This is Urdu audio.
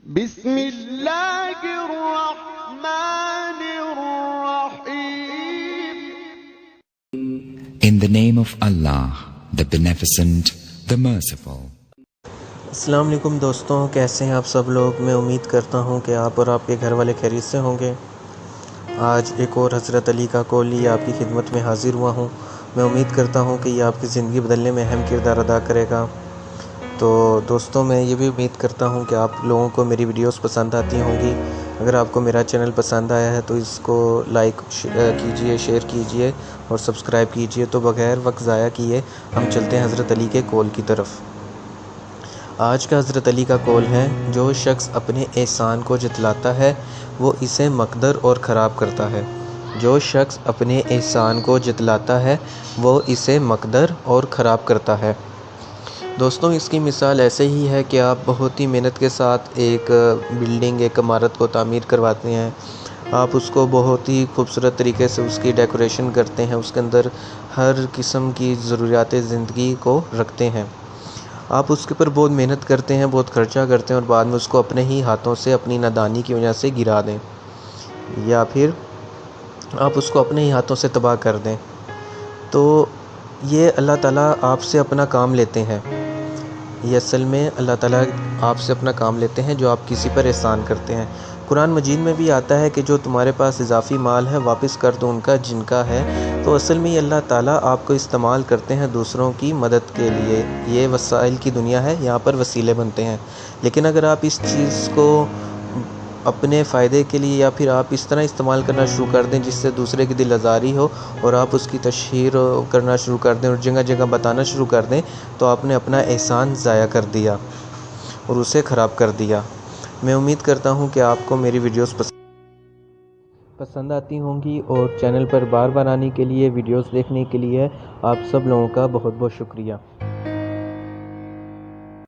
بسم اللہ الرحمن الرحیم. In the name of Allah, the Beneficent, the Merciful. السلام علیکم دوستوں، کیسے ہیں آپ سب لوگ؟ میں امید کرتا ہوں کہ آپ اور آپ کے گھر والے خیریت سے ہوں گے۔ آج ایک اور حضرت علی کا قول لیے آپ کی خدمت میں حاضر ہوا ہوں۔ میں امید کرتا ہوں کہ یہ آپ کی زندگی بدلنے میں اہم کردار ادا کرے گا۔ تو دوستوں، میں یہ بھی امید کرتا ہوں کہ آپ لوگوں کو میری ویڈیوز پسند آتی ہوں گی۔ اگر آپ کو میرا چینل پسند آیا ہے تو اس کو لائک کیجئے، شیئر کیجئے اور سبسکرائب کیجئے۔ تو بغیر وقت ضائع کیے ہم چلتے ہیں حضرت علی کے قول کی طرف۔ آج کا حضرت علی کا قول ہے، جو شخص اپنے احسان کو جتلاتا ہے وہ اسے مقدر اور خراب کرتا ہے۔ جو شخص اپنے احسان کو جتلاتا ہے وہ اسے مقدر اور خراب کرتا ہے۔ دوستوں، اس کی مثال ایسے ہی ہے کہ آپ بہت ہی محنت کے ساتھ ایک بلڈنگ، ایک عمارت کو تعمیر کرواتے ہیں۔ آپ اس کو بہت ہی خوبصورت طریقے سے اس کی ڈیکوریشن کرتے ہیں، اس کے اندر ہر قسم کی ضروریات زندگی کو رکھتے ہیں۔ آپ اس کے اوپر بہت محنت کرتے ہیں، بہت خرچہ کرتے ہیں اور بعد میں اس کو اپنے ہی ہاتھوں سے اپنی نادانی کی وجہ سے گرا دیں، یا پھر آپ اس کو اپنے ہی ہاتھوں سے تباہ کر دیں۔ تو یہ اللہ تعالیٰ آپ سے اپنا کام لیتے ہیں۔ یہ اصل میں اللہ تعالیٰ آپ سے اپنا کام لیتے ہیں جو آپ کسی پر احسان کرتے ہیں۔ قرآن مجید میں بھی آتا ہے کہ جو تمہارے پاس اضافی مال ہے واپس کر دو ان کا جن کا ہے۔ تو اصل میں یہ اللہ تعالیٰ آپ کو استعمال کرتے ہیں دوسروں کی مدد کے لیے۔ یہ وسائل کی دنیا ہے، یہاں پر وسیلے بنتے ہیں، لیکن اگر آپ اس چیز کو اپنے فائدے کے لیے یا پھر آپ اس طرح استعمال کرنا شروع کر دیں جس سے دوسرے کی دل آزاری ہو اور آپ اس کی تشہیر کرنا شروع کر دیں اور جگہ جگہ بتانا شروع کر دیں، تو آپ نے اپنا احسان ضائع کر دیا اور اسے خراب کر دیا۔ میں امید کرتا ہوں کہ آپ کو میری ویڈیوز پسند آتی ہوں گی، اور چینل پر بار بار آنے کے لیے، ویڈیوز دیکھنے کے لیے آپ سب لوگوں کا بہت بہت شکریہ۔